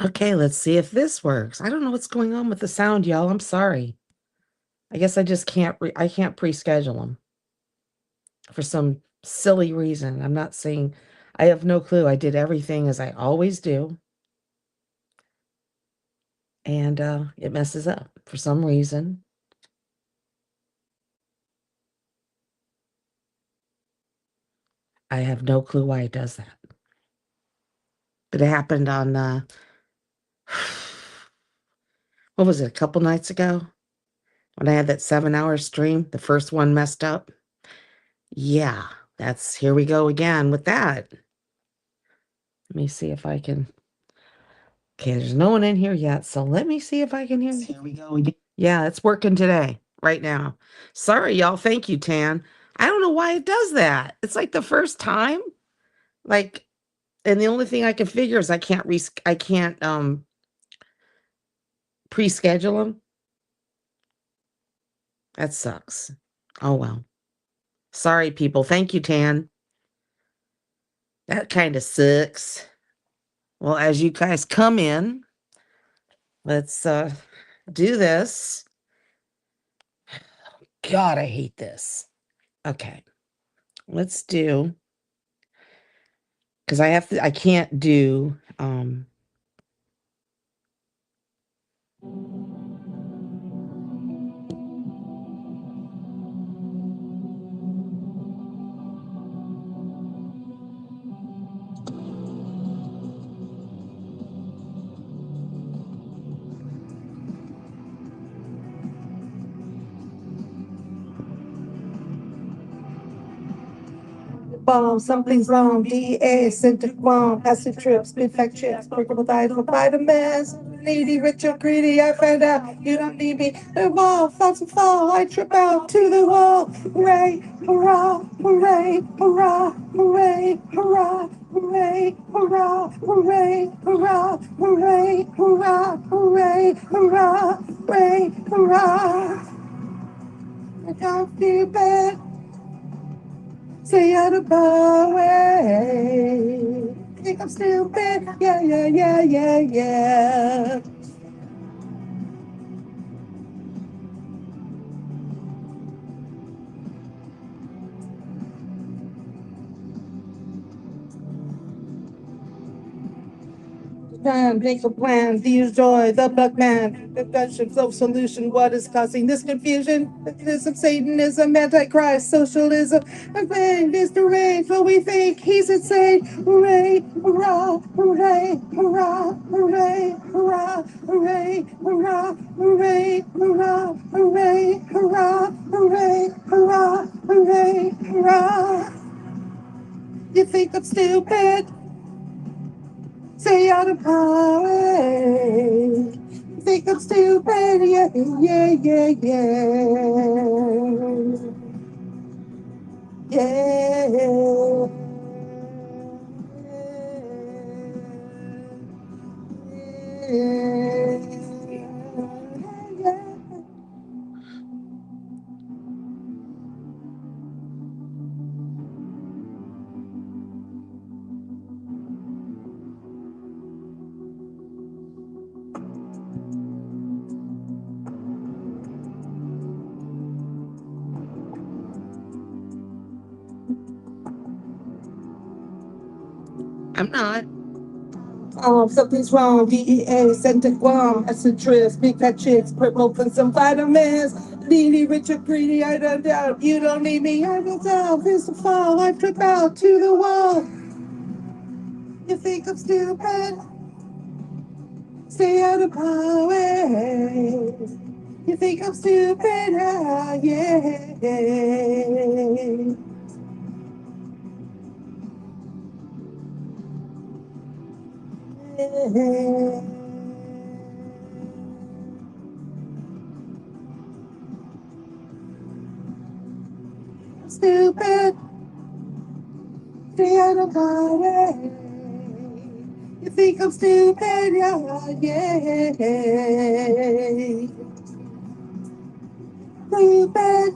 Okay, let's see if this works. I don't know what's going on with the sound, y'all. I'm sorry. I guess I just I can't pre-schedule them for some silly reason. I'm not saying I have no clue. I did everything as I always do, and it messes up for some reason. I have no clue why it does that. But it happened on what was it, a couple nights ago when I had that 7-hour stream. The first one messed up. Yeah, that's here we go again with that. Let me see if I can. Okay, there's no one in here yet, so let me see if I can hear. Here we go again. Yeah, it's working today, right now. Sorry, y'all. Thank you, Tan. I don't know why it does that. It's like the first time, like, and the only thing I can figure is I can't pre-schedule them. That sucks. Oh well. Sorry, people. Thank you, Tan. That kind of sucks. Well, as you guys come in, let's do this. God, I hate this. Okay. Let's do, because I can't do bomb, something's wrong. DEA sent to bomb, acid trips, big fat chips, breakable diet, vitamins. Needy, rich or greedy, I found out you don't need me. Evolve, thoughts and fall, I trip out to the wall. Hooray, hurrah, hooray, hurrah, hooray, hurrah, hooray, hurrah, hooray, hurrah, hooray, hurrah, hooray, hurrah, hooray, hurrah. I don't feel bad. Stay out of my way. Think I'm stupid? Yeah, yeah, yeah, yeah, yeah. Plan, make a plan, destroy the black man. The questions of solution, what is causing this confusion? Mechanism, Satanism, Antichrist, socialism. My friend is deranged, but we think he's insane. Hooray, hurrah, hooray, hurrah, hooray, hurrah, hooray, hurrah, hooray, hurrah, hooray, hurrah, hooray, hurrah, hooray, hurrah. You think I'm stupid? Stay out of my way. Think I'm stupid, yeah, yeah, yeah, yeah, yeah. I'm not. Something's wrong. DEA sent to Guam. Acid trips, big fat chicks, purple and some vitamins. Needy, rich or greedy, I don't doubt. You don't need me, I don't doubt. Here's the fall, I trip out to the wall. You think I'm stupid? Stay out of my way. You think I'm stupid? Ah, yeah. Stupid. Stay out of my way. You think I'm stupid? Yeah, yeah. Stupid.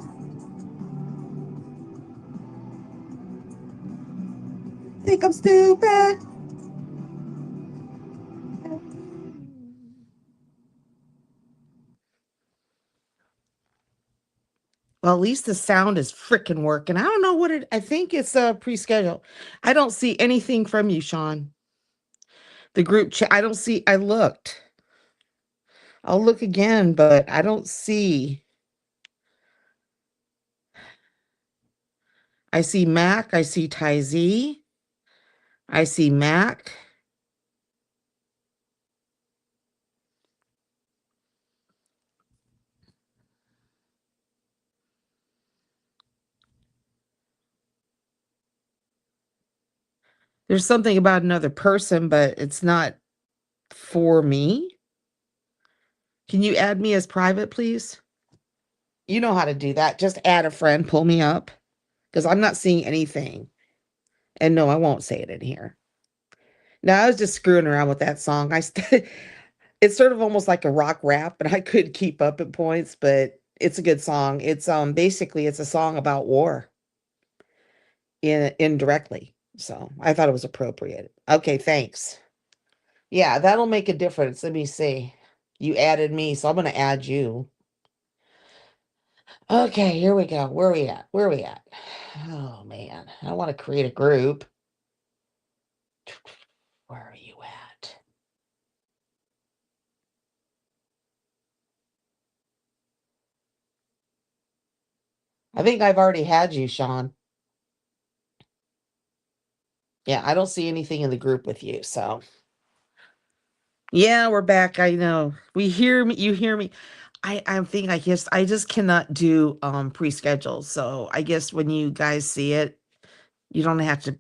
Think I'm stupid? Well, at least the sound is freaking working. I don't know what it, I think it's pre-scheduled. I don't see anything from you, Sean. The group chat, I don't see, I looked. I'll look again, but I don't see. I see Mac, I see Ty Z, I see Mac. There's something about another person, but it's not for me. Can you add me as private, please? You know how to do that. Just add a friend, pull me up, because I'm not seeing anything. And no, I won't say it in here. No, I was just screwing around with that song. It's sort of almost like a rock rap, and I could keep up at points, but it's a good song. It's basically it's a song about war indirectly. So I thought it was appropriate. Okay, thanks. Yeah, that'll make a difference. Let me see. You added me, so I'm gonna add you. Okay, here we go. Where are we at? Where are we at? Oh man, I want to create a group. Where are you at? I think I've already had you, Sean. Yeah, I don't see anything in the group with you, so yeah, we're back. I know. We hear me, you hear me. I think I just cannot do pre-schedule. So I guess when you guys see it, you don't have to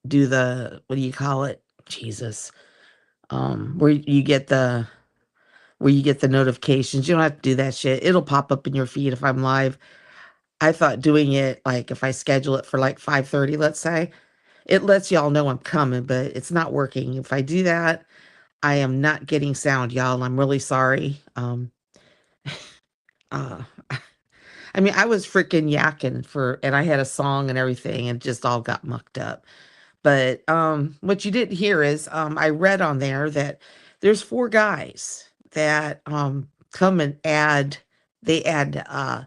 do the what do you call it? Jesus. Where you get the notifications. You don't have to do that shit. It'll pop up in your feed if I'm live. I thought doing it like if I schedule it for like 5:30, let's say, it lets y'all know I'm coming, but it's not working. If I do that, I am not getting sound, y'all. I'm really sorry. Uh I mean, I was freaking yakking and I had a song and everything and just all got mucked up. But what you didn't hear is I read on there that there's four guys that come and add and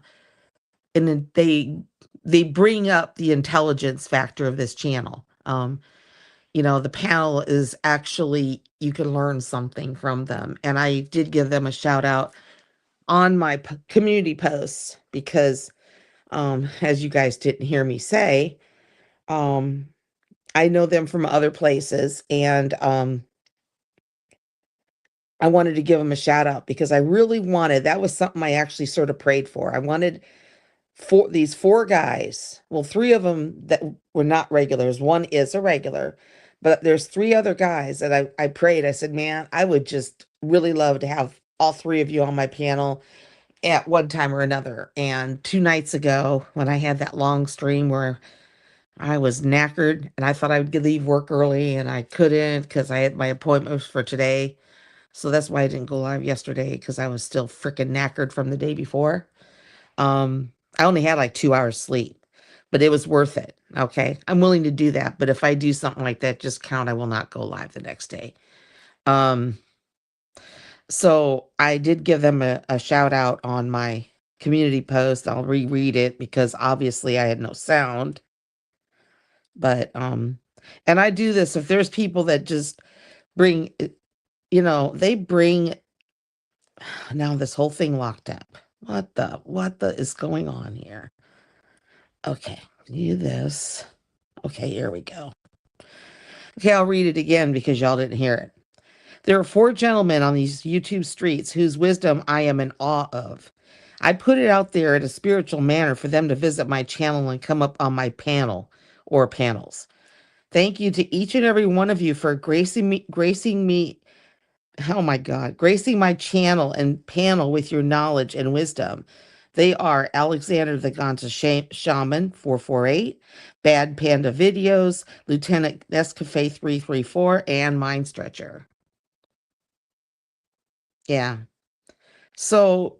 then they bring up the intelligence factor of this channel. The panel is actually you can learn something from them, and I did give them a shout out on my community posts because as you guys didn't hear me say, um I know them from other places, and I wanted to give them a shout out because I really wanted, that was something I actually sort of prayed for. I wanted these four guys, well, three of them that were not regulars. One is a regular, but there's three other guys that I prayed. I said, man, I would just really love to have all three of you on my panel at one time or another. And 2 nights ago, when I had that long stream where I was knackered and I thought I would leave work early and I couldn't because I had my appointments for today. So that's why I didn't go live yesterday because I was still freaking knackered from the day before. I only had like 2 hours sleep, but it was worth it. Okay. I'm willing to do that. But if I do something like that, just count I will not go live the next day. Um, so I did give them a shout out on my community post. I'll reread it because obviously I had no sound. But and I do this if there's people that just bring they bring now this whole thing locked up. What the is going on here? Okay, do this. Okay, here we go. Okay, I'll read it again because y'all didn't hear it. There are four gentlemen on these YouTube streets whose wisdom I am in awe of. I put it out there in a spiritual manner for them to visit my channel and come up on my panel or panels. Thank you to each and every one of you for gracing me, oh my God, gracing my channel and panel with your knowledge and wisdom. They are Alexander the Ganta Shaman 448, Bad Panda Videos, Lieutenant Nescafe 334, and Mind Stretcher. Yeah. So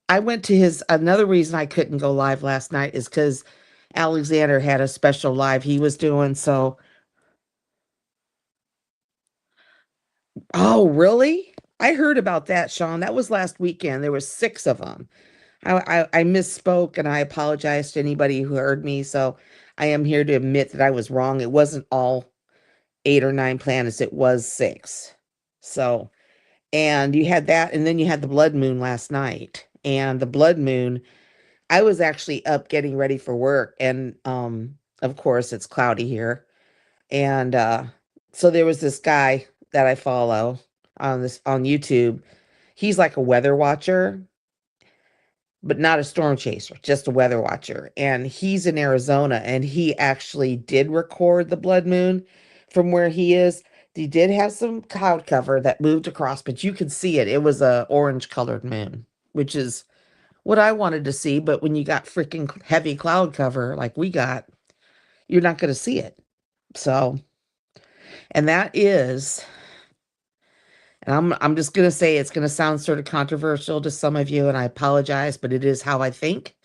I went to another reason I couldn't go live last night is because Alexander had a special live he was doing. So, oh, really? I heard about that, Sean. That was last weekend. There was 6 of them. I misspoke and I apologize to anybody who heard me. So I am here to admit that I was wrong. It wasn't all 8 or 9 planets, it was 6. So, and you had that, and then you had the blood moon last night. And the blood moon, I was actually up getting ready for work. And of course, it's cloudy here. And so there was this guy that I follow on YouTube. He's like a weather watcher, but not a storm chaser, just a weather watcher. And he's in Arizona, and he actually did record the blood moon from where he is. He did have some cloud cover that moved across, but you could see it. It was a orange colored moon, which is what I wanted to see. But when you got freaking heavy cloud cover like we got, you're not going to see it. So, and that is, and I'm just going to say it's going to sound sort of controversial to some of you, and I apologize, but it is how I think.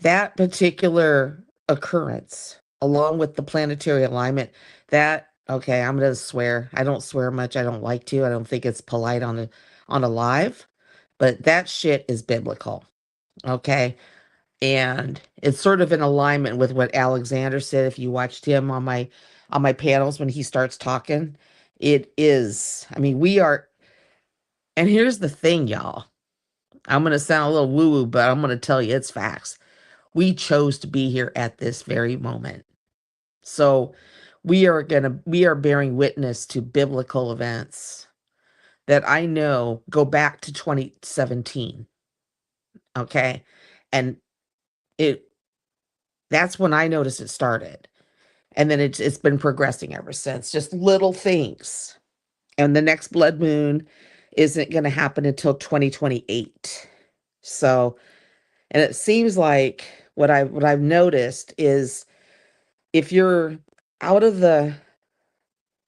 That particular occurrence, along with the planetary alignment, that okay, I'm gonna swear. I don't swear much. I don't like to. I don't think it's polite on a live, but that shit is biblical. Okay. And it's sort of in alignment with what Alexander said. If you watched him on my panels when he starts talking, it is. I mean, we are, and here's the thing, y'all. I'm gonna sound a little woo-woo, but I'm gonna tell you it's facts. We chose to be here at this very moment. So we are bearing witness to biblical events that I know go back to 2017. Okay. And it that's when I noticed it started. And then it's been progressing ever since. Just little things. And the next blood moon isn't going to happen until 2028. So, and it seems like what I've noticed is if you're out of the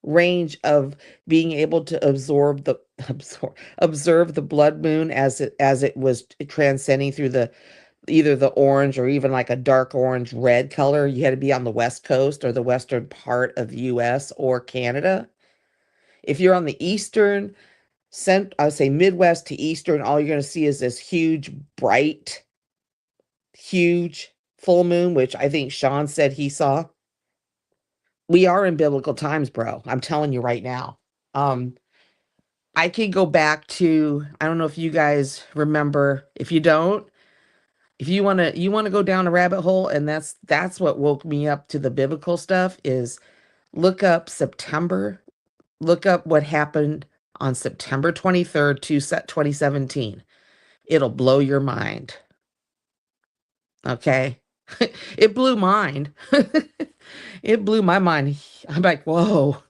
range of being able to observe the blood moon as it was transcending through the either the orange or even like a dark orange red color, you had to be on the west coast or the western part of the US or Canada. If you're on the eastern I would say Midwest to eastern, all you're going to see is this huge bright huge full moon, which I think Sean said he saw. We are in biblical times, bro. I'm telling you right now. Um, I could go back to, I don't know if you guys remember. If you don't, if you want to go down a rabbit hole, and that's what woke me up to the biblical stuff is look up September, look up what happened on September 23rd to 2017. It'll blow your mind. Okay. It blew mine. It blew my mind. I'm like, whoa.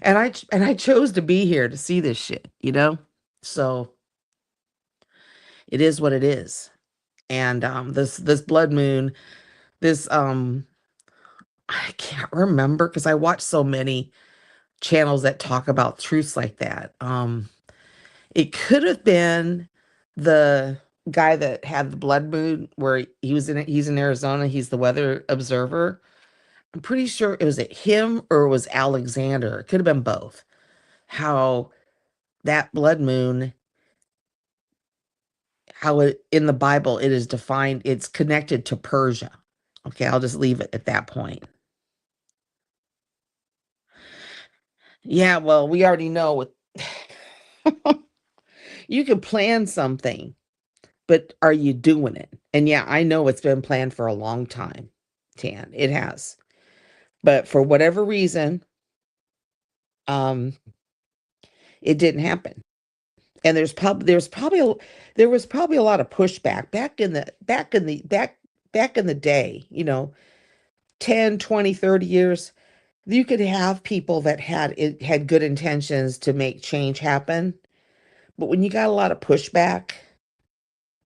And I chose to be here to see this shit, you know? So it is what it is. And this blood moon, this I can't remember because I watch so many channels that talk about truths like that. It could have been the guy that had the blood moon where he's in Arizona, he's the weather observer. I'm pretty sure it was him or it was Alexander. It could have been both. How that blood moon, how it in the Bible it is defined, it's connected to Persia. Okay, I'll just leave it at that point. Yeah, well, we already know what you can plan something, but are you doing it? And yeah, I know it's been planned for a long time, Tan. It has. But for whatever reason, um, it didn't happen. And there was probably a lot of pushback back in the day, 10, 20, 30 years. You could have people that had good intentions to make change happen. But when you got a lot of pushback,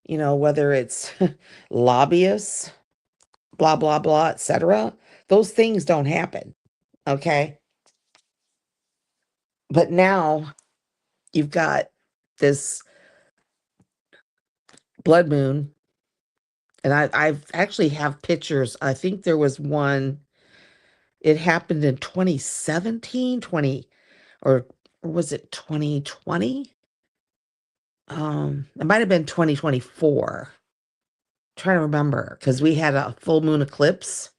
whether it's lobbyists, blah, blah, blah, etc., those things don't happen. Okay. But now you've got this blood moon, and I've actually have pictures. I think there was one, it happened in 2017, 20, or was it 2020? It might have been 2024. Trying to remember because we had a full moon eclipse,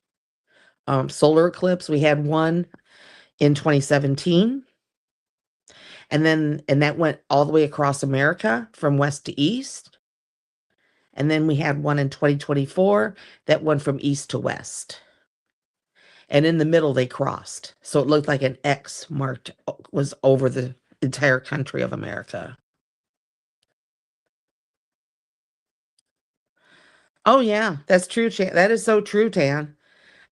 solar eclipse. We had one in 2017, and that went all the way across America from west to east. And then we had one in 2024 that went from east to west. And in the middle they crossed. So it looked like an X marked was over the entire country of America. Oh yeah, that's true, That is so true, Tan.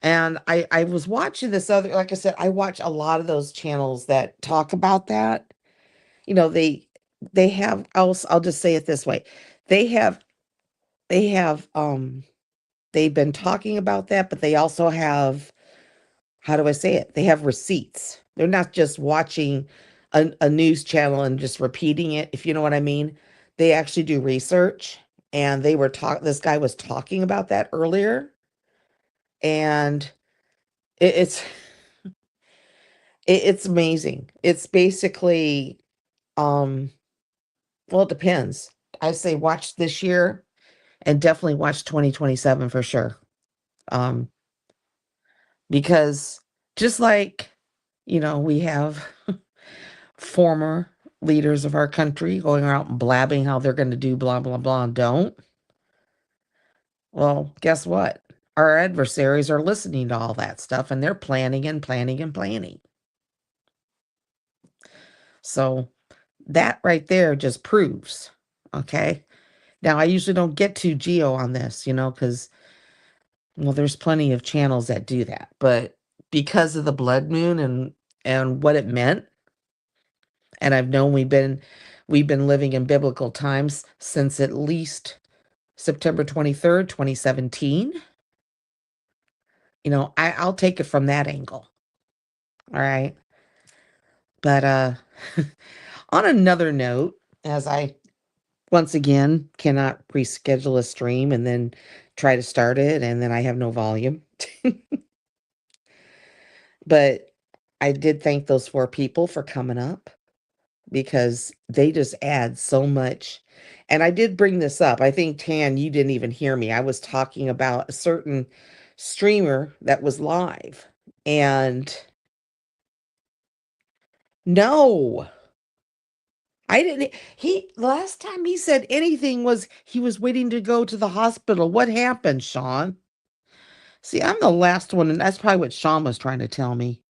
And I was watching this other, like I said, I watch a lot of those channels that talk about that. You know, they have, I'll just say it this way. They have they have they've been talking about that, but they also have, how do I say it? They have receipts. They're not just watching a news channel and just repeating it, if you know what I mean. They actually do research, and this guy was talking about that earlier, and it's it's amazing. It's basically, um well, it depends. I say watch this year and definitely watch 2027 for sure. Um because just like, we have former leaders of our country going out and blabbing how they're going to do blah blah blah and don't. Well, guess what? Our adversaries are listening to all that stuff, and they're planning and planning and planning. So that right there just proves, okay? Now, I usually don't get too geo on this, because, well, there's plenty of channels that do that. But because of the blood moon and what it meant, and I've known we've been living in biblical times since at least September 23rd, 2017. I'll take it from that angle. All right. But on another note, as I once again cannot reschedule a stream and then try to start it and then I have no volume. But I did thank those four people for coming up because they just add so much. And I did bring this up. I think, Tan, you didn't even hear me. I was talking about a certain streamer that was live. And no, I didn't. Last time he said anything was he was waiting to go to the hospital. What happened, Sean? See, I'm the last one, and that's probably what Sean was trying to tell me.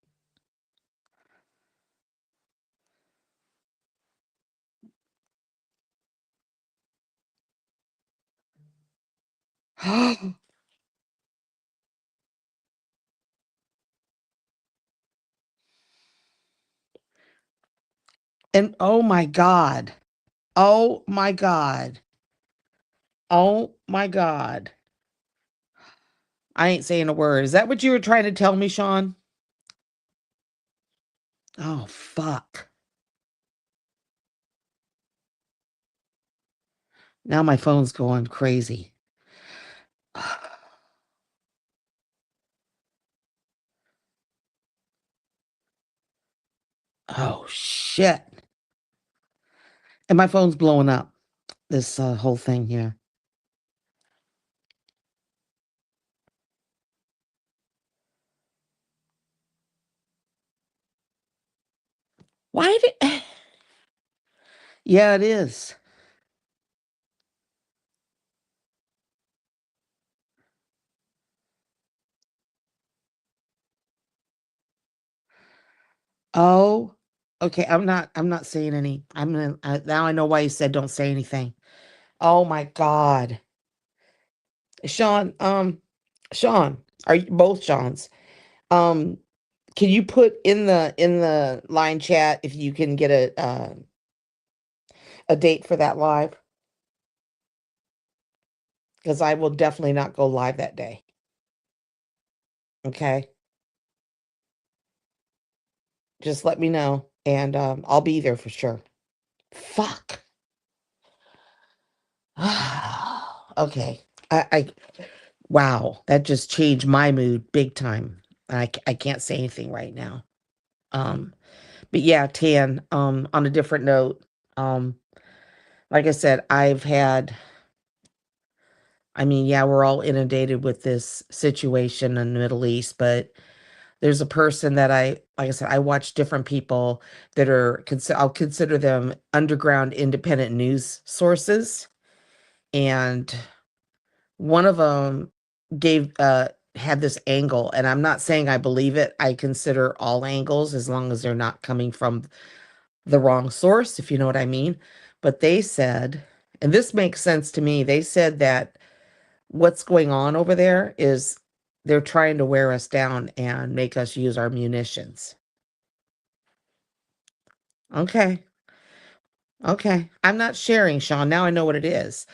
And oh my God. Oh my God. Oh my God. I ain't saying a word. Is that what you were trying to tell me, Sean? Oh, fuck. Now my phone's going crazy. Oh, shit. And my phone's blowing up. This whole thing here. Why did. Yeah, it is. Oh, okay. I'm not saying any. Now I know why you said don't say anything. Oh my God. Sean, Sean, are you both Sean's? Um, can you put in the line chat if you can get a date for that live? Because I will definitely not go live that day. Okay. Just let me know and I'll be there for sure. Fuck. Okay. I wow, that just changed my mood big time. I can't say anything right now. Um, but yeah, Tan, on a different note, like I said, I've had I mean, yeah, we're all inundated with this situation in the Middle East, but there's a person that like I said, I watch different people that are, I'll consider them underground independent news sources. And one of them had this angle, and I'm not saying I believe it. I consider all angles as long as they're not coming from the wrong source, if you know what I mean. But they said, and this makes sense to me, they said that what's going on over there is they're trying to wear us down and make us use our munitions. Okay. Okay. I'm not sharing, Sean. Now I know what it is.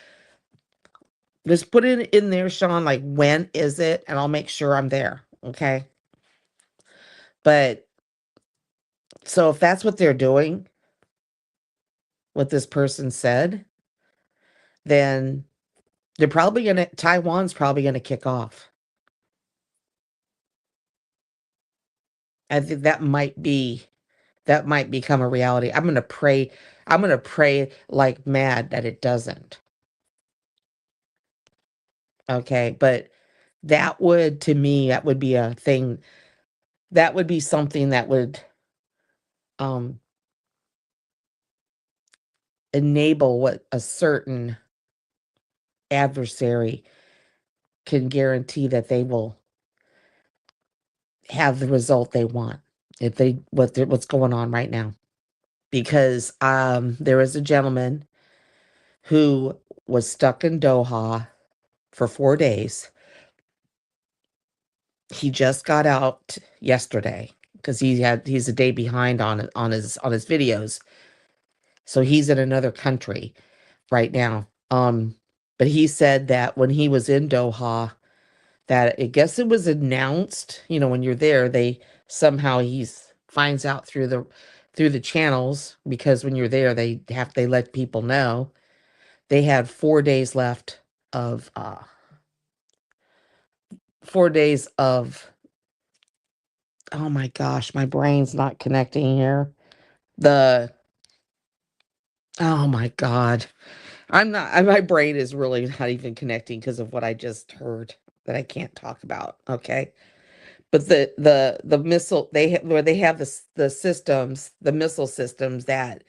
Just put it in there, Sean, like when is it? And I'll make sure I'm there. Okay. But so if that's what they're doing, what this person said, then Taiwan's probably gonna kick off. I think that might become a reality. I'm gonna pray like mad that it doesn't. Okay. But that would, to me, that would be a thing. That would be something that would um enable what a certain adversary can guarantee that they will have the result they want if what's going on right now. Because there is a gentleman who was stuck in Doha for 4 days. He just got out yesterday because he's a day behind on his videos. So he's in another country right now. But he said that when he was in Doha, that I guess it was announced, when you're there, they somehow he's finds out through the channels, because when you're there, they let people know. They had 4 days left of 4 days of, oh my gosh, my brain's not connecting here. The Oh my god. My brain is really not even connecting because of what I just heard that I can't talk about, okay? But the missile where they have the missile systems that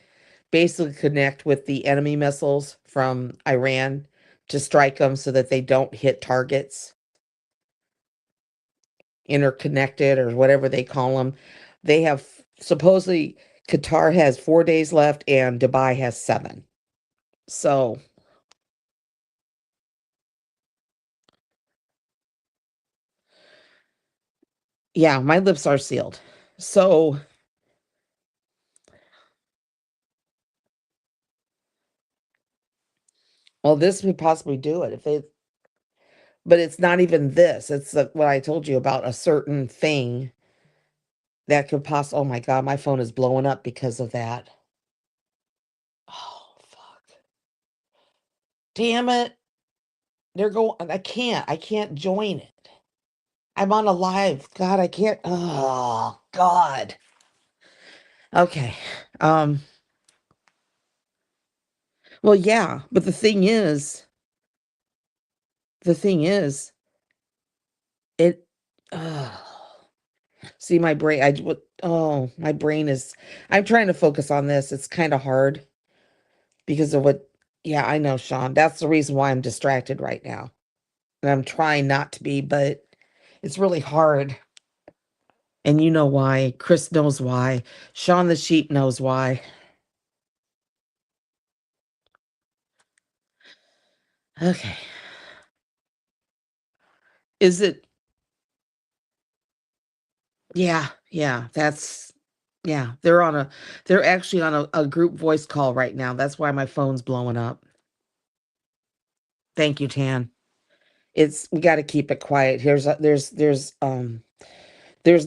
basically connect with the enemy missiles from Iran to strike them so that they don't hit targets, interconnected or whatever they call them. They have supposedly Qatar has 4 days left and Dubai has 7. So, yeah, my lips are sealed. So, well, this would possibly do it if they, but it's not even this. It's what I told you about, a certain thing that could oh my god, my phone is blowing up because of that. Oh fuck. Damn it. I can't join it. I'm on a live. God, I can't. Oh god. Okay. Um well, yeah, but the thing is it see, my brain I what oh, my brain is I'm trying to focus on this. It's kind of hard because of what yeah, I know, Sean. That's the reason why I'm distracted right now. And I'm trying not to be, but it's really hard. And you know why. Chris knows why. Sean the sheep knows why. Okay. Is it Yeah, yeah, yeah, they're actually on a group voice call right now. That's why my phone's blowing up. Thank you, Tan. We got to keep it quiet. There's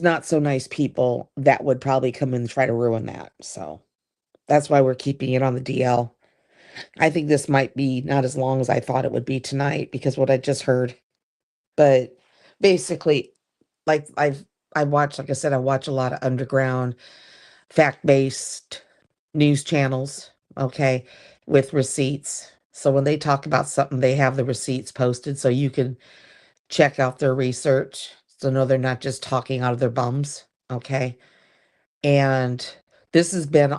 not so nice people that would probably come in and try to ruin that. So that's why we're keeping it on the DL. I think this might be not as long as I thought it would be tonight because what I just heard. But basically, like I watch, like I said, I watch a lot of underground, fact-based news channels, okay, with receipts. So when they talk about something, they have the receipts posted so you can check out their research. So no, they're not just talking out of their bums. Okay. And this has been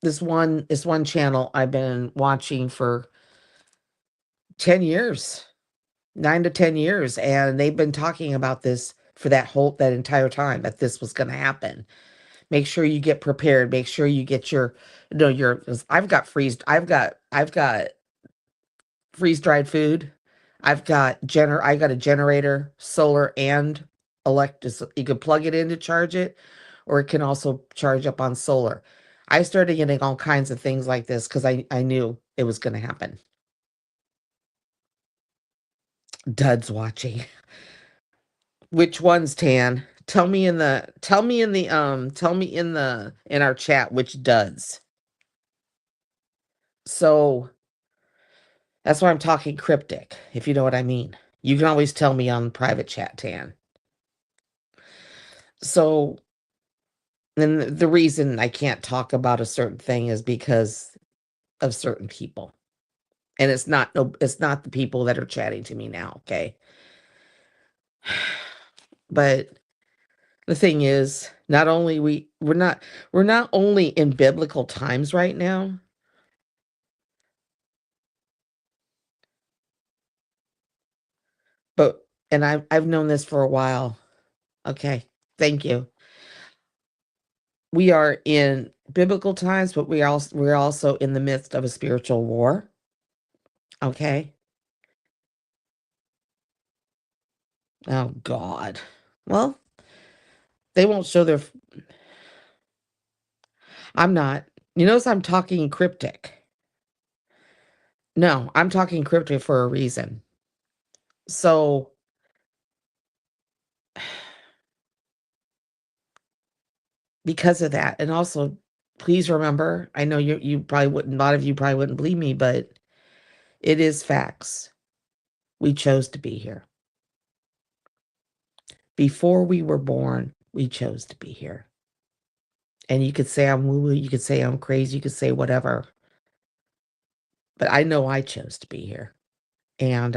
this one channel I've been watching for 10 years, 9 to 10 years, and they've been talking about this for that entire time that this was going to happen. Make sure you get prepared. Make sure you get your no your 'cause I've got freeze dried food. I got a generator, solar and electric. You can plug it in to charge it, or it can also charge up on solar. I started getting all kinds of things like this because I knew it was going to happen. Dud's watching. Which ones, Tan? Tell me in our chat which duds. So that's why I'm talking cryptic, if you know what I mean. You can always tell me on private chat, Tan. So then the reason I can't talk about a certain thing is because of certain people. And it's not the people that are chatting to me now, okay? But the thing is, not only we're not only in biblical times right now, but and I've known this for a while. Okay. Thank you. We are in biblical times, but we're also in the midst of a spiritual war. Okay. Oh God. Well, they won't show their. I'm not. You notice I'm talking cryptic. No, I'm talking cryptic for a reason. So because of that, and also please remember, I know you probably wouldn't. A lot of you probably wouldn't believe me, but it is facts. We chose to be here. Before we were born, we chose to be here. And you could say I'm woo-woo, you could say I'm crazy, you could say whatever. But I know I chose to be here. And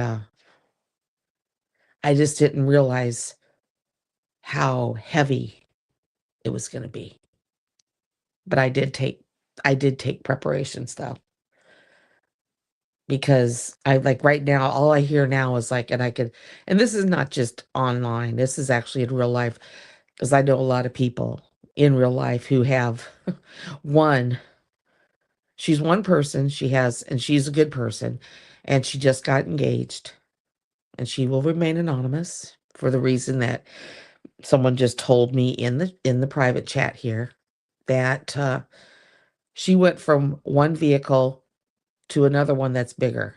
I just didn't realize how heavy it was going to be. But I did take preparation stuff because I like right now all I hear now is like and this is not just online. This is actually in real life because I know a lot of people in real life who have one she's one person, and she's a good person, and she just got engaged, and she will remain anonymous for the reason that someone just told me in the private chat here that she went from one vehicle to another one that's bigger.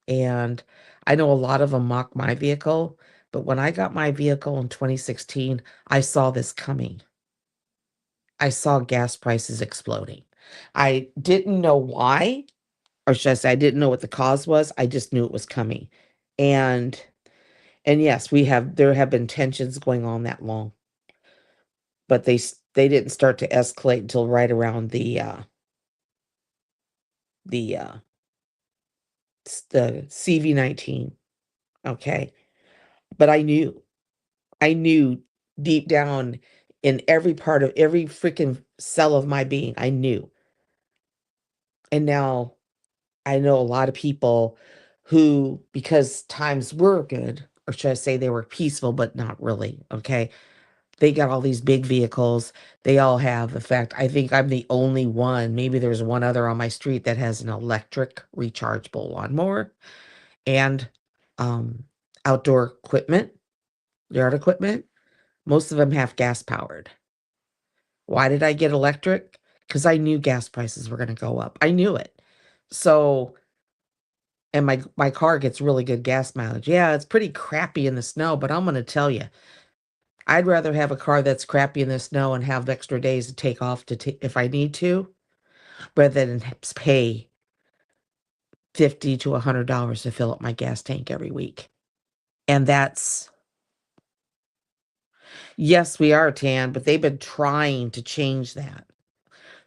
And I know a lot of them mock my vehicle, but when I got my vehicle in 2016, I saw this coming. I saw gas prices exploding. I didn't know why, or should I say I didn't know what the cause was. I just knew it was coming. And and yes, there have been tensions going on that long, but they didn't start to escalate until right around the the CV-19. Okay. But I knew deep down in every part of every freaking cell of my being, I knew. And now I know a lot of people who, because times were good, or should I say they were peaceful, but not really. Okay. They got all these big vehicles. They all have, in fact, I think I'm the only one. Maybe there's one other on my street that has an electric rechargeable lawnmower and um, outdoor equipment, yard equipment. Most of them have gas powered. Why did I get electric? Because I knew gas prices were going to go up. I knew it. So, and my car gets really good gas mileage. Yeah, it's pretty crappy in the snow, but I'm going to tell you, I'd rather have a car that's crappy in the snow and have extra days to take off if I need to, rather than pay 50 to $100 to fill up my gas tank every week. And that's yes, we are tan, but they've been trying to change that.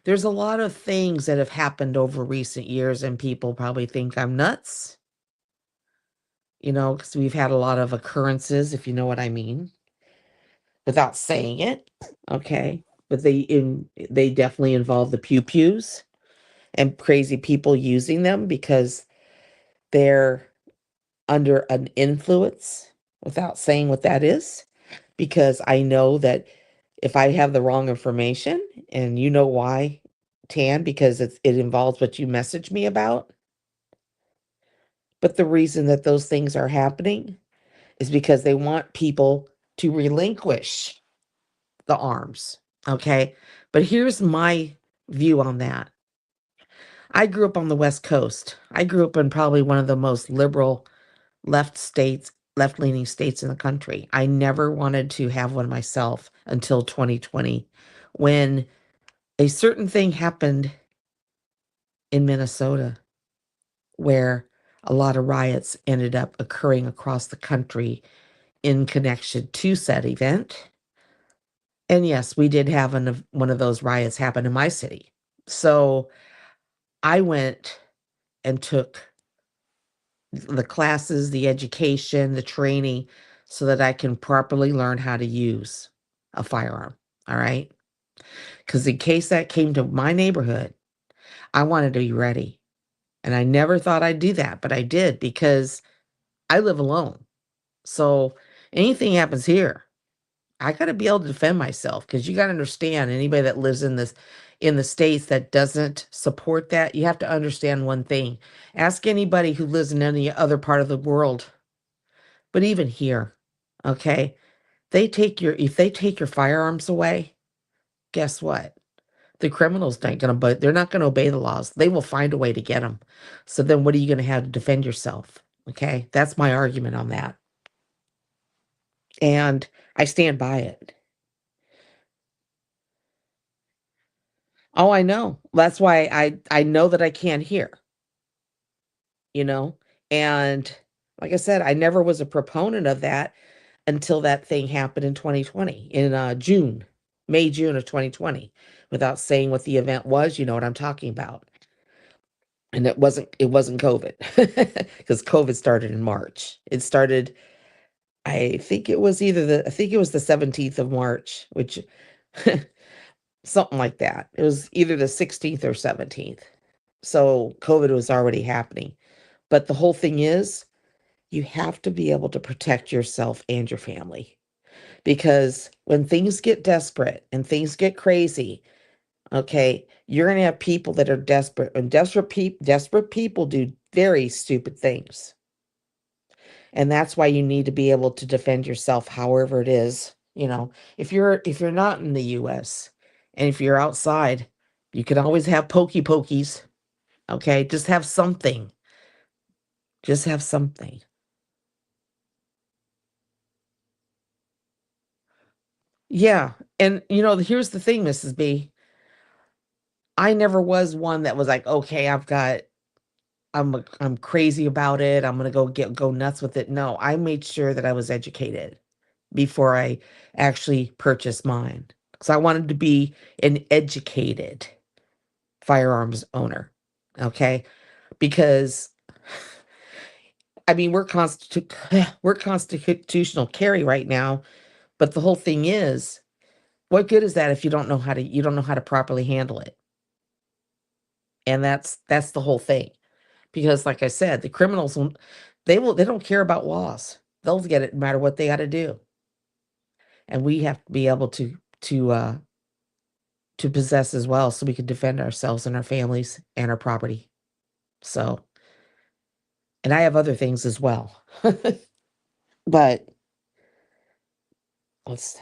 There's a lot of things that have happened over recent years, and people probably think I'm nuts, because we've had a lot of occurrences, if you know what I mean, without saying it. Okay. But they definitely involve the pew pews and crazy people using them because they're under an influence without saying what that is. Because I know that if I have the wrong information, and you know why, Tan, because it involves what you messaged me about. But the reason that those things are happening is because they want people to relinquish the arms. Okay. But here's my view on that. I grew up on the West Coast. I grew up in probably one of the most liberal left leaning states in the country. I never wanted to have one myself until 2020 when a certain thing happened in Minnesota where a lot of riots ended up occurring across the country in connection to said event. And yes, we did have one of those riots happen in my city. So I went and took the classes, the education, the training, so that I can properly learn how to use a firearm. All right. Because in case that came to my neighborhood, I wanted to be ready. And I never thought I'd do that, but I did because I live alone. So anything happens here, I got to be able to defend myself because you got to understand anybody that lives in the states that doesn't support that, you have to understand one thing. Ask anybody who lives in any other part of the world, but even here, okay? If they take your firearms away, guess what? The criminals not gonna, but they're not gonna obey the laws. They will find a way to get them. So then, what are you gonna have to defend yourself? Okay, that's my argument on that, and I stand by it. Oh, I know. That's why I know that I can't hear. You know, and like I said, I never was a proponent of that until that thing happened in 2020 in June of 2020. Without saying what the event was, you know what I'm talking about. And it wasn't COVID because COVID started in March. It started, I think it was the 17th of March, which something like that. It was either the 16th or 17th. So COVID was already happening. But the whole thing is, you have to be able to protect yourself and your family. Because when things get desperate and things get crazy, okay, you're going to have people that are desperate, and desperate people do very stupid things. And that's why you need to be able to defend yourself however it is. If you're not in the US and if you're outside, you can always have pokies. Okay? Just have something. Just have something. Yeah. And here's the thing, Mrs. B. I never was one that was like, okay, I'm crazy about it. I'm gonna go nuts with it. No, I made sure that I was educated before I actually purchased mine. Because I wanted to be an educated firearms owner. Okay. Because I mean we're constitutional carry right now, but the whole thing is, what good is that if you don't know how to properly handle it? And that's the whole thing. Because like I said, the criminals they don't care about laws. They'll get it no matter what they got to do. And we have to be able to possess as well so we can defend ourselves and our families and our property. So, and I have other things as well. But let's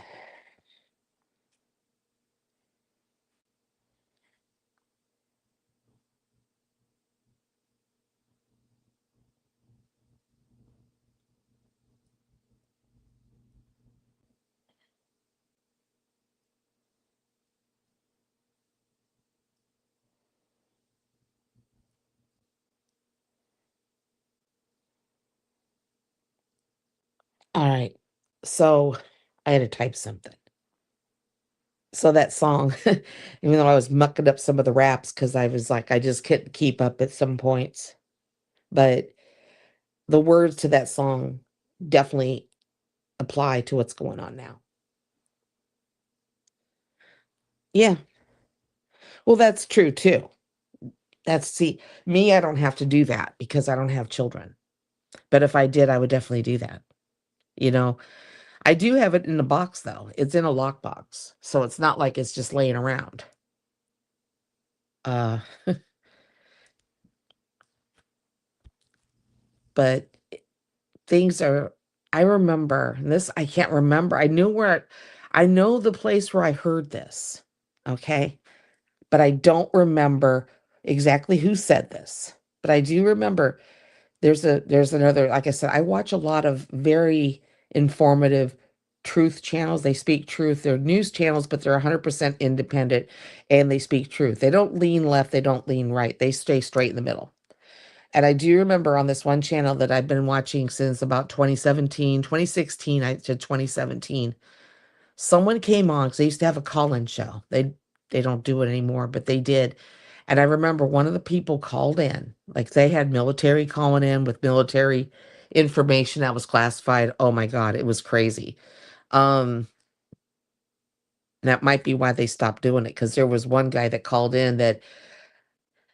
All right. So, I had to type something. So that song, even though I was mucking up some of the raps because I was like, I just couldn't keep up at some points. But the words to that song definitely apply to what's going on now. Yeah. Well, that's true too. See, me, I don't have to do that because I don't have children. But if I did, I would definitely do that. You know, I do have it in a box though. It's in a lockbox. So it's not like it's just laying around. Uh, but things are, I remember, and this, I can't remember. I know the place where I heard this. Okay. But I don't remember exactly who said this. But I do remember there's another, like I said, I watch a lot of very informative truth channels. They speak truth. They're news channels, but they're 100% independent and they speak truth. They don't lean left, they don't lean right. They stay straight in the middle. And I do remember on this one channel that I've been watching since about 2017, 2016, I to 2017, someone came on because they used to have a call-in show. They don't do it anymore, but they did. And I remember one of the people called in, like they had military calling in with military information that was classified. Oh my God, it was crazy. Um, that might be why they stopped doing it because there was one guy that called in that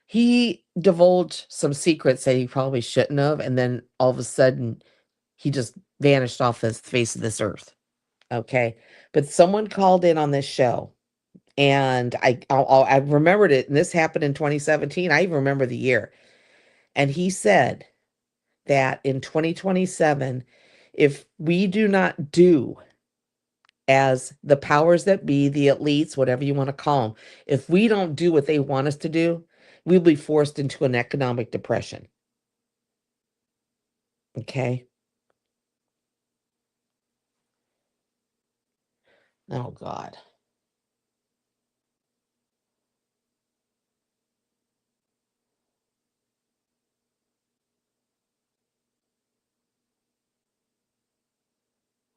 he divulged some secrets that he probably shouldn't have, and then all of a sudden he just vanished off the face of this earth. Okay. But someone called in on this show and I remembered it, and this happened in 2017. I even remember the year. And he said that in 2027, if we do not do as the powers that be, the elites, whatever you want to call them, if we don't do what they want us to do, we'll be forced into an economic depression. Okay. Oh God.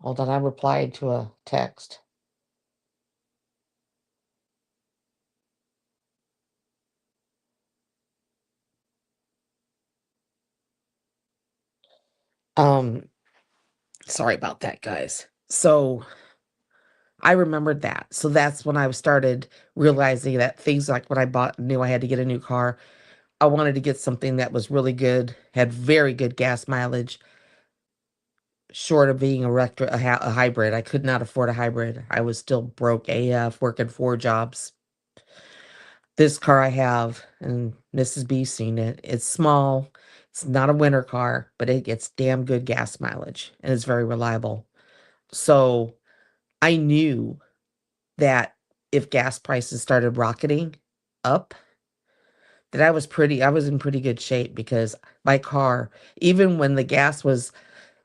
Hold on. I replied to a text. Um, Sorry about that, guys. So I remembered that. So that's when I started realizing that things like when I knew I had to get a new car, I wanted to get something that was really good, had very good gas mileage, short of being a hybrid. I could not afford a hybrid. I was still broke AF, working 4 jobs. This car I have, and Mrs. B seen it, it's small. It's not a winter car, but it gets damn good gas mileage and it's very reliable. So I knew that if gas prices started rocketing up, that I was in pretty good shape because my car, even when the gas was,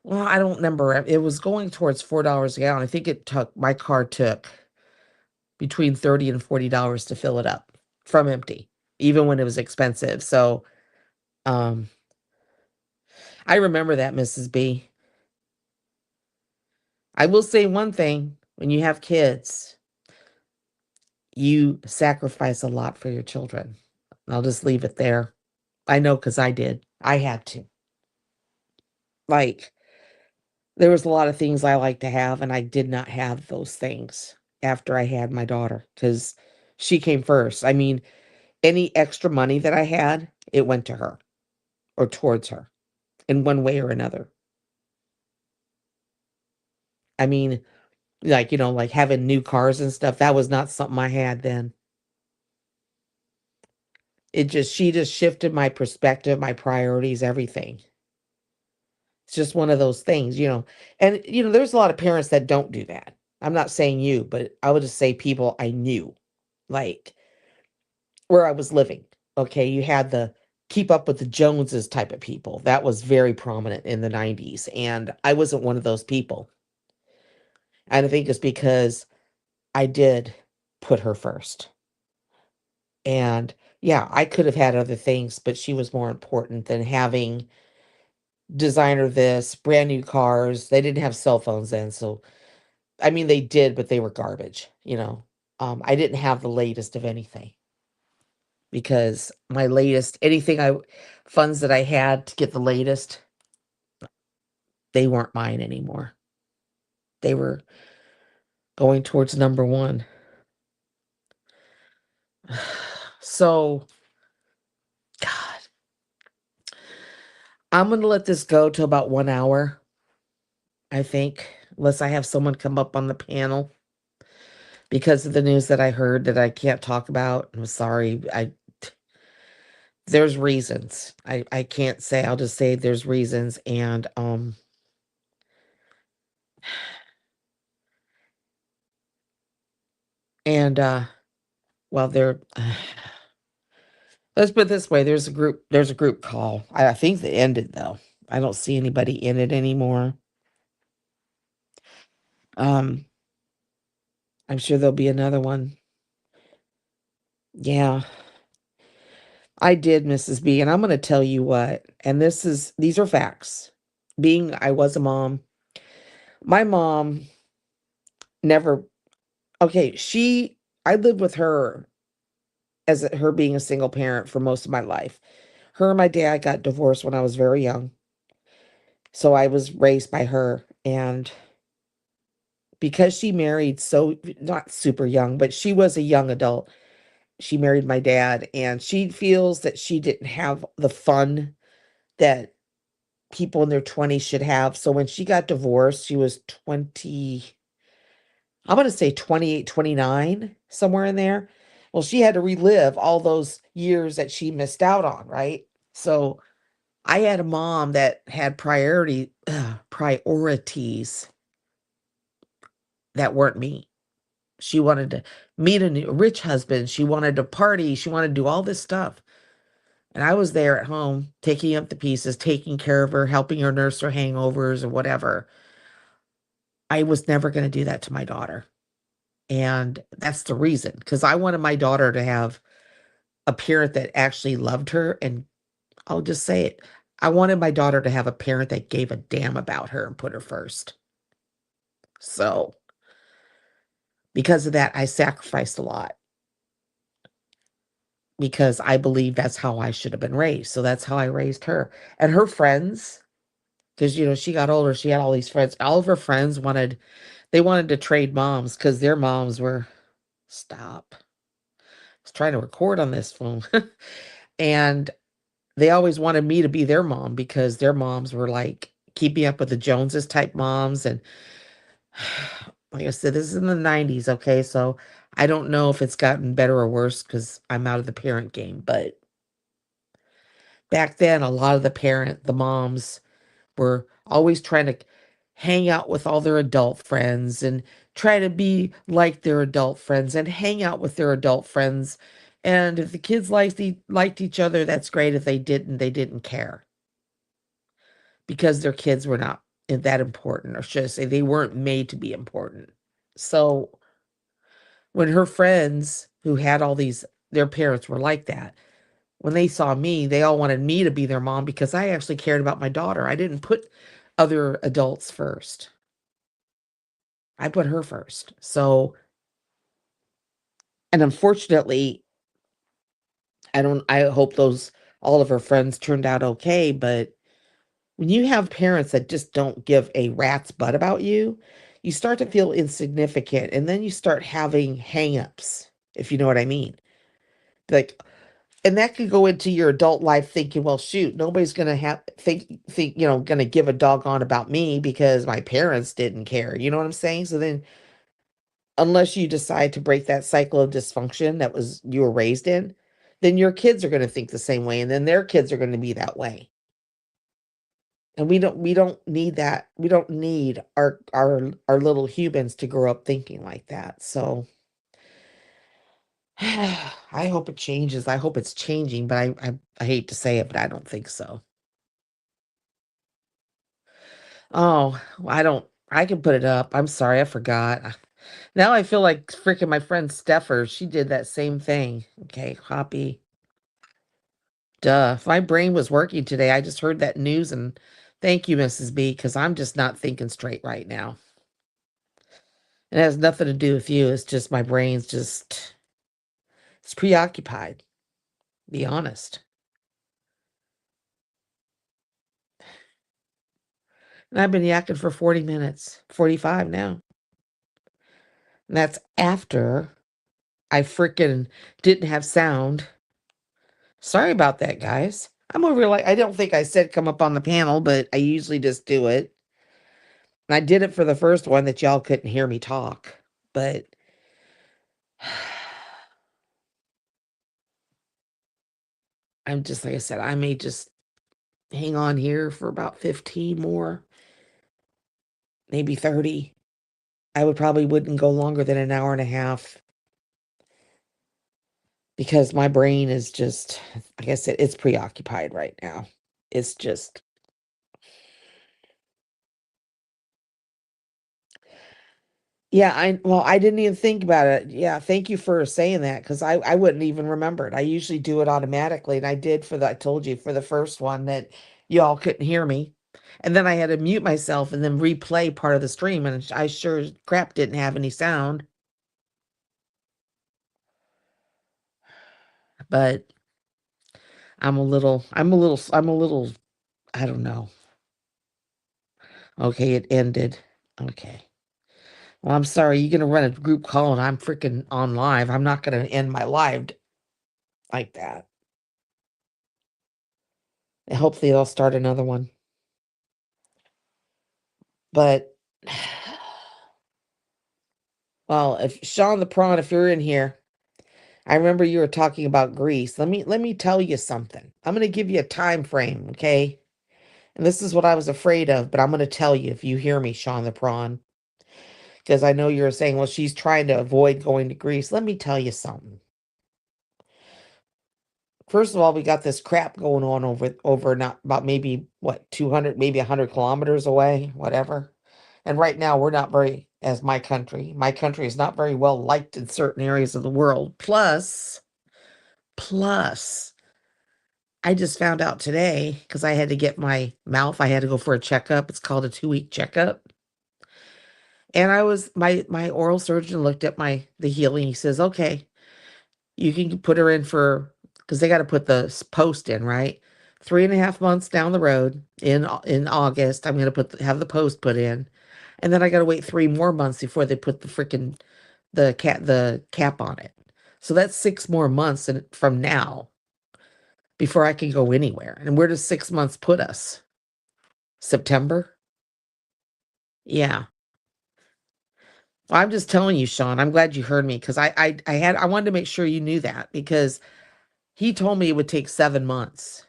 well, I don't remember, it was going towards $4 a gallon. I think my car took between 30 and $40 to fill it up from empty, even when it was expensive. So, um, I remember that, Mrs. B. I will say one thing, when you have kids, you sacrifice a lot for your children. I'll just leave it there. I know because I did. I had to. Like, there was a lot of things I like to have, and I did not have those things after I had my daughter because she came first. I mean, any extra money that I had, it went to her or towards her in one way or another. I mean, like, like having new cars and stuff, that was not something I had then. She just shifted my perspective, my priorities, everything. It's just one of those things. And, there's a lot of parents that don't do that. I'm not saying you, but I would just say people I knew, like where I was living. Okay. You had the keep up with the Joneses type of people. That was very prominent in the 90s. And I wasn't one of those people. And I think it's because I did put her first. And yeah, I could have had other things, but she was more important than having designer this, brand new cars. They didn't have cell phones then. So, I mean, they did, but they were garbage. I didn't have the latest of anything because my latest anything I funds that I had to get the latest, they weren't mine anymore. They were going towards number 1. So, God, I'm gonna let this go to about 1 hour, I think, unless I have someone come up on the panel because of the news that I heard that I can't talk about. I'm sorry. There's reasons. I can't say. I'll just say there's reasons, and well, there. Let's put it this way: There's a group call. I think they ended though. I don't see anybody in it anymore. Um, I'm sure there'll be another one. Yeah, I did, Mrs. B, and I'm going to tell you what. And these are facts. Being I was a mom, my mom never. Okay, I lived with her as her being a single parent for most of my life. Her and my dad got divorced when I was very young. So I was raised by her. And because she married so not super young, but she was a young adult, she married my dad. And she feels that she didn't have the fun that people in their 20s should have. So when she got divorced, she was 20, I'm going to say 28, 29, somewhere in there. Well, she had to relive all those years that she missed out on, right? So I had a mom that had priorities that weren't me. She wanted to meet a new rich husband. She wanted to party. She wanted to do all this stuff. And I was there at home, taking up the pieces, taking care of her, helping her nurse her hangovers or whatever. I was never going to do that to my daughter. And that's the reason, because I wanted my daughter to have a parent that actually loved her. And I'll just say it. I wanted my daughter to have a parent that gave a damn about her and put her first. So because of that, I sacrificed a lot because I believe that's how I should have been raised. So that's how I raised her. And her friends, because she got older, she had all these friends. All of her friends they wanted to trade moms because their moms were stop. I was trying to record on this phone. And they always wanted me to be their mom because their moms were like keeping up with the Joneses type moms. And like I said, this is in the 90s, okay? So I don't know if it's gotten better or worse because I'm out of the parent game. But back then, a lot of the moms were always trying to hang out with all their adult friends and try to be like their adult friends and hang out with their adult friends. And if the kids liked each other, that's great. If they didn't care because their kids were not that important, or should I say, they weren't made to be important. So when her friends who had their parents were like that, when they saw me, they all wanted me to be their mom because I actually cared about my daughter. I didn't put other adults first. I put her first. So, and unfortunately, I hope all of her friends turned out okay, but when you have parents that just don't give a rat's butt about you, you start to feel insignificant and then you start having hangups, if you know what I mean. Like, and that could go into your adult life thinking, well, shoot, nobody's gonna gonna give a doggone about me because my parents didn't care. You know what I'm saying? So then, unless you decide to break that cycle of dysfunction you were raised in, then your kids are gonna think the same way, and then their kids are gonna be that way. And we don't need that. We don't need our little humans to grow up thinking like that. So I hope it changes. I hope it's changing, but I hate to say it, but I don't think so. Oh, I can put it up. I'm sorry, I forgot. Now I feel like freaking my friend Steffer. She did that same thing. Okay, copy. Duh. If my brain was working today, I just heard that news and thank you, Mrs. B, because I'm just not thinking straight right now. It has nothing to do with you. It's just my brain's just, it's preoccupied. Be honest. And I've been yakking for 40 minutes, 45 now. And that's after I freaking didn't have sound. Sorry about that, guys. I'm over like, I don't think I said come up on the panel, but I usually just do it. And I did it for the first one that y'all couldn't hear me talk. But I'm just, like I said, I may just hang on here for about 15 more, maybe 30. I wouldn't go longer than an hour and a half because my brain is just, like I said, it's preoccupied right now. It's just, yeah, I didn't even think about it. Yeah, thank you for saying that because I wouldn't even remember it. I usually do it automatically, and I did I told you for the first one that y'all couldn't hear me. And then I had to mute myself and then replay part of the stream, and I sure as crap didn't have any sound. But I don't know. Okay, it ended. Okay. Well, I'm sorry. You're gonna run a group call and I'm freaking on live. I'm not gonna end my live like that. And hopefully they'll start another one. But well, if Sean the Prawn, if you're in here, I remember you were talking about Greece. Let me tell you something. I'm gonna give you a time frame, okay? And this is what I was afraid of, but I'm gonna tell you if you hear me, Sean the Prawn. Because I know you're saying, well, she's trying to avoid going to Greece. Let me tell you something. First of all, we got this crap going on over not about maybe what 200, maybe 100 kilometers away, whatever. And right now, we're not very, as my country is not very well liked in certain areas of the world. Plus, I just found out today because I had to get my mouth. I had to go for a checkup. It's called a 2-week checkup. And my oral surgeon looked at the healing. He says, okay, you can put her in for, because they got to put the post in, right? 3.5 months down the road in August, I'm going to have the post put in. And then I got to wait 3 more months before they put the cap on it. So that's 6 more months from now before I can go anywhere. And where does 6 months put us? September? Yeah. Well, I'm just telling you, Sean, I'm glad you heard me because I wanted to make sure you knew that because he told me it would take 7 months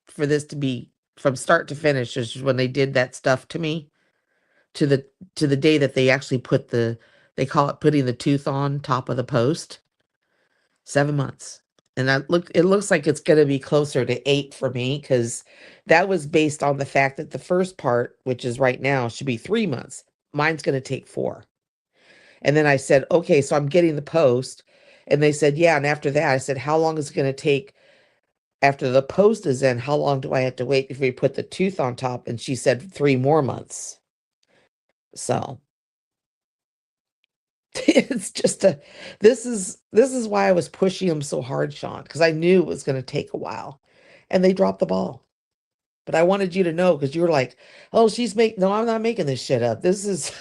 for this to be from start to finish, is when they did that stuff to me to the day that they actually they call it putting the tooth on top of the post. 7 months. And it looks like it's going to be closer to 8 for me because that was based on the fact that the first part, which is right now, should be 3 months. Mine's going to take 4. And then I said, okay, so I'm getting the post. And they said, yeah. And after that, I said, how long is it going to take after the post is in? How long do I have to wait before you put the tooth on top? And she said 3 more months. So it's just this is why I was pushing them so hard, Sean, because I knew it was going to take a while. And they dropped the ball. But I wanted you to know because you were like, oh, no, I'm not making this shit up. This is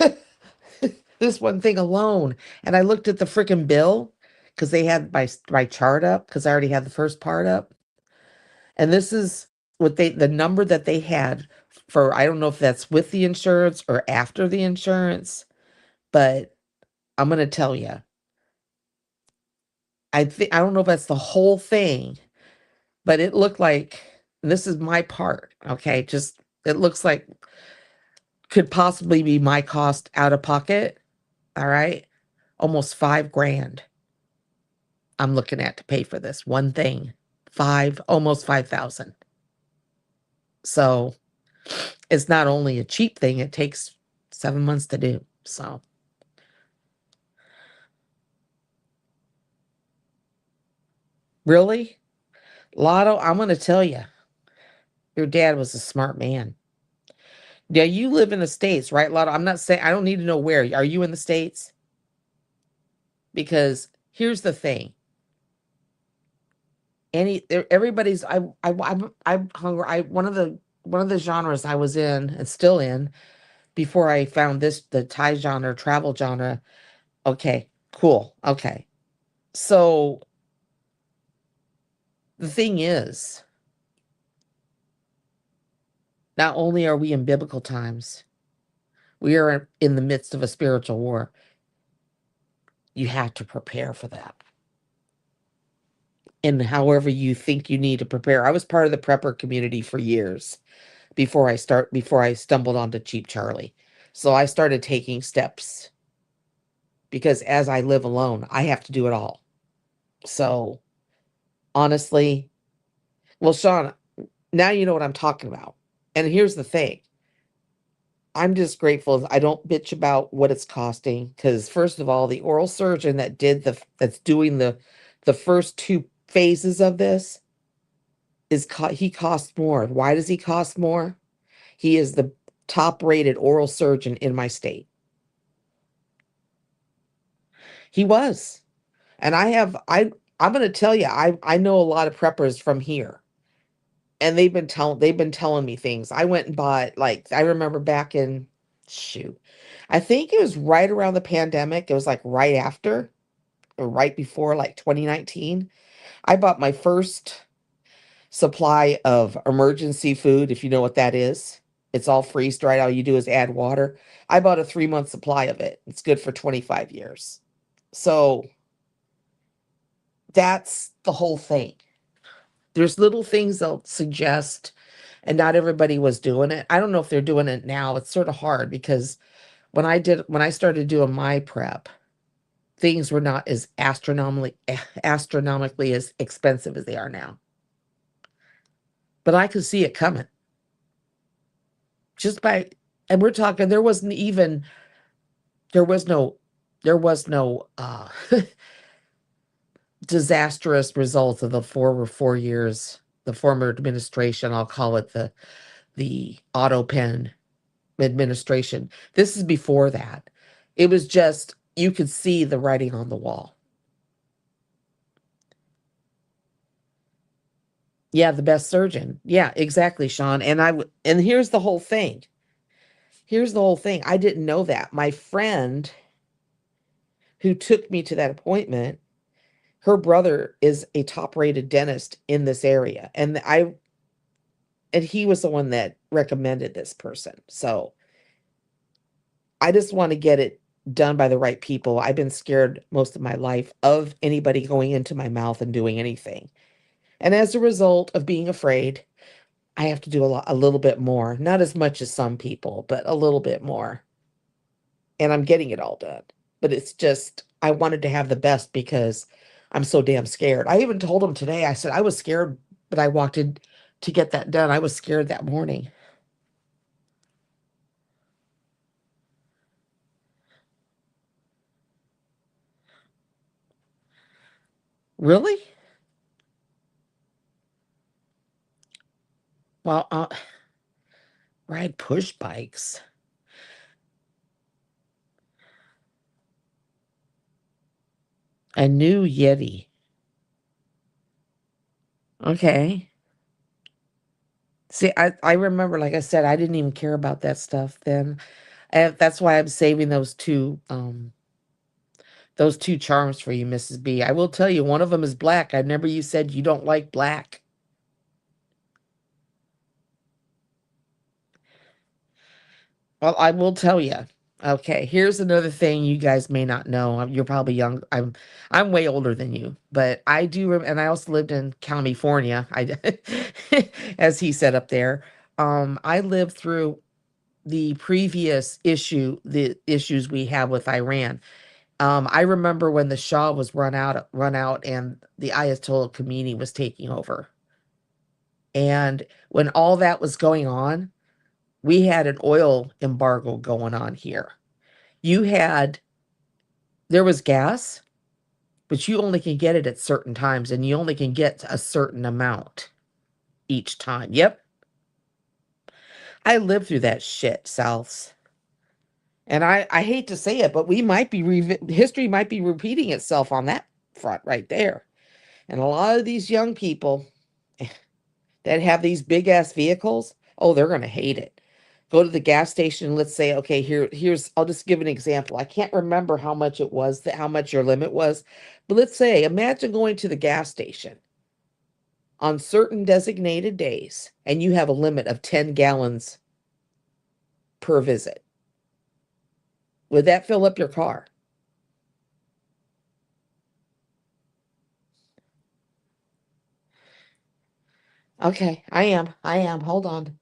this one thing alone. And I looked at the freaking bill because they had my chart up because I already had the first part up. And this is the number that they had for, I don't know if that's with the insurance or after the insurance, but I'm going to tell you, I don't know if that's the whole thing, but it looked like, this is my part. Okay. Just, it looks like could possibly be my cost out of pocket. All right. Almost 5 grand I'm looking at to pay for this one thing. Almost 5,000. So it's not only a cheap thing, it takes 7 months to do. So really, Lotto, I'm going to tell you, your dad was a smart man. Yeah, you live in the States, right, Lotta? I'm not saying I don't need to know where. Are you in the States? Because here's the thing. Everybody's I'm hungry. One of the genres I was in and still in before I found the Thai genre, travel genre. Okay, cool. Okay. So the thing is, not only are we in biblical times, we are in the midst of a spiritual war. You have to prepare for that. And however you think you need to prepare. I was part of the prepper community for years before I stumbled onto Cheap Charlie. So I started taking steps because as I live alone, I have to do it all. So honestly, well, Sean, now you know what I'm talking about. And here's the thing. I'm just grateful I don't bitch about what it's costing because first of all, the oral surgeon that's doing the first two phases of this he costs more. Why does he cost more? He is the top rated oral surgeon in my state. He was. And I'm going to tell you I know a lot of preppers from here. And they've been telling me things. I went and bought like I remember back in shoot. I think it was right around the pandemic. It was like right after or right before like 2019. I bought my first supply of emergency food, if you know what that is. It's all freeze dried. All you do is add water. I bought a 3-month supply of it. It's good for 25 years. So that's the whole thing. There's little things they'll suggest, and not everybody was doing it. I don't know if they're doing it now. It's sort of hard because when I started doing my prep, things were not as astronomically as expensive as they are now. But I could see it coming just by, and we're talking. There was no there was no disastrous results of the former 4 years, the former administration. I'll call it the auto pen administration. This is before that. It was just you could see the writing on the wall. Yeah, the best surgeon. Yeah, exactly, Sean. And here's the whole thing. Here's the whole thing. I didn't know that. My friend who took me to that appointment, her brother is a top-rated dentist in this area. And he was the one that recommended this person. So, I just want to get it done by the right people. I've been scared most of my life of anybody going into my mouth and doing anything. And as a result of being afraid, I have to do a little bit more. Not as much as some people, but a little bit more. And I'm getting it all done. But it's just I wanted to have the best because I'm so damn scared. I even told him today, I said I was scared, but I walked in to get that done. I was scared that morning. Really? Well, ride push bikes. A new Yeti. Okay. See, I remember, like I said, I didn't even care about that stuff then. And that's why I'm saving those two charms for you, Mrs. B. I will tell you, one of them is black. I remember you said you don't like black. Well, I will tell you. Okay, here's another thing you guys may not know. You're probably young. I'm way older than you, but I do. And I also lived in California. As he said up there. I lived through the issues we have with Iran. I remember when the Shah was run out, and the Ayatollah Khomeini was taking over. And when all that was going on, we had an oil embargo going on here. You had There was gas, but you only can get it at certain times, and you only can get a certain amount each time. Yep. I lived through that shit, Souths. And I hate to say it, but we might be history might be repeating itself on that front right there. And a lot of these young people that have these big ass vehicles, oh, they're going to hate it. Go to the gas station. Let's say, okay, here's, I'll just give an example. I can't remember how much it was, how much your limit was, but let's say, imagine going to the gas station on certain designated days and you have a limit of 10 gallons per visit. Would that fill up your car? Okay, I am. I am. Hold on.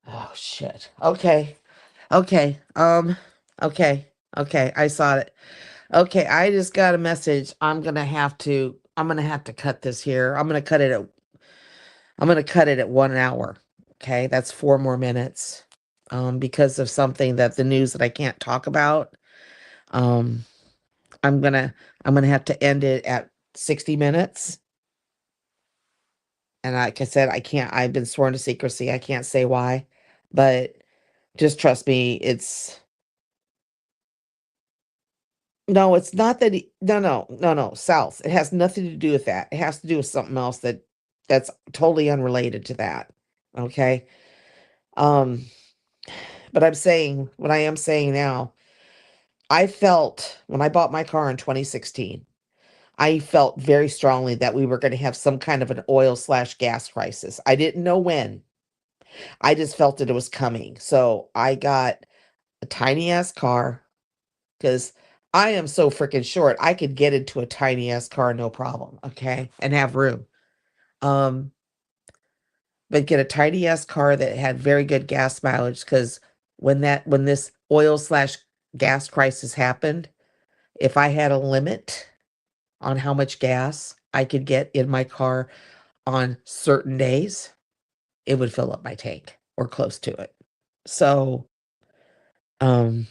Oh shit. Okay. Okay. Okay. Okay. I saw it. Okay, I just got a message. I'm gonna have to cut this here. I'm gonna cut it at 1 hour. Okay, that's 4 more minutes. Because of something that the news that I can't talk about. Um, I'm gonna I'm gonna have to end it at 60 minutes. And like I said, I've been sworn to secrecy. I can't say why, but just trust me, no, it's not that no, South. It has nothing to do with that. It has to do with something else that's totally unrelated to that. Okay? Um, but I'm saying what I am saying now, I felt when I bought my car in 2016, I felt very strongly that we were going to have some kind of an oil slash gas crisis. I didn't know when. I just felt that it was coming. So I got a tiny ass car because I am so freaking short. I could get into a tiny ass car, no problem. Okay. And have room. Um, but get a tiny ass car that had very good gas mileage because when this oil slash gas crisis happened, if I had a limit on how much gas I could get in my car on certain days, it would fill up my tank or close to it. So, um,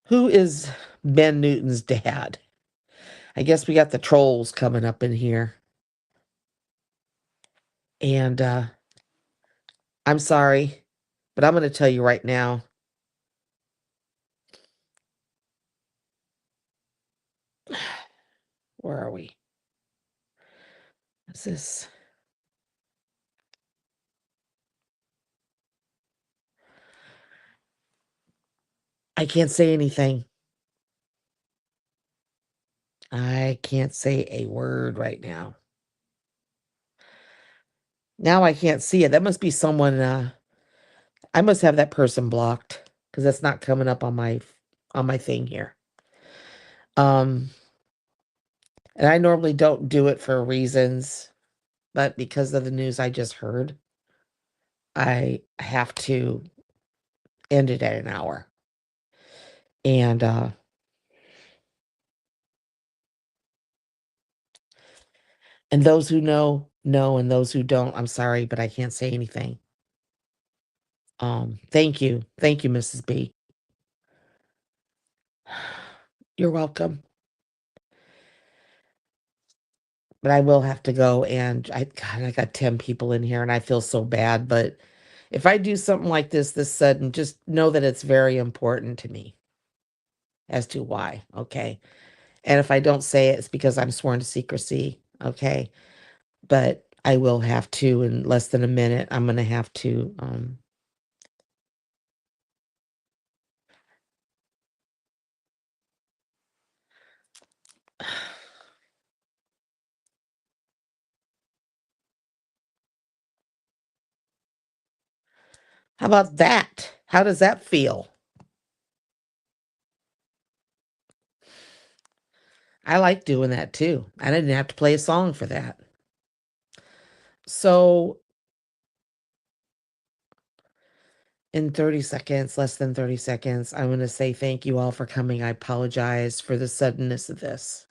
who is Ben Newton's dad? I guess we got the trolls coming up in here. And I'm sorry, but I'm going to tell you right now. Where are we? Is this? I can't say anything. I can't say a word right now. Now I can't see it. That must be someone I must have that person blocked because that's not coming up on my thing here. Um and I normally don't do it for reasons, but because of the news I just heard, I have to end it at an hour. And and those who know, and those who don't, I'm sorry, but I can't say anything. Thank you. Thank you, Mrs. B. You're welcome. But I will have to go, and I got 10 people in here and I feel so bad, but if I do something like this sudden, just know that it's very important to me as to why, okay? And if I don't say it, it's because I'm sworn to secrecy, okay? But I will have to in less than a minute. I'm gonna have to how about that? How does that feel? I like doing that too. I didn't have to play a song for that. So in 30 seconds, less than 30 seconds, I'm going to say thank you all for coming. I apologize for the suddenness of this.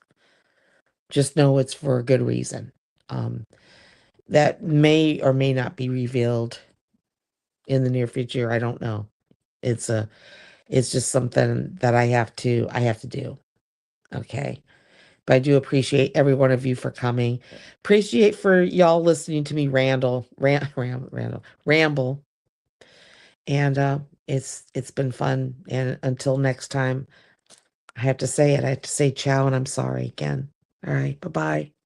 Just know it's for a good reason. Um, that may or may not be revealed in the near future. I don't know. It's just something that I have to do. Okay. But I do appreciate every one of you for coming. Appreciate for y'all listening to me ramble. And it's been fun. And until next time, I have to say it. I have to say ciao and I'm sorry again. All right. Bye-bye.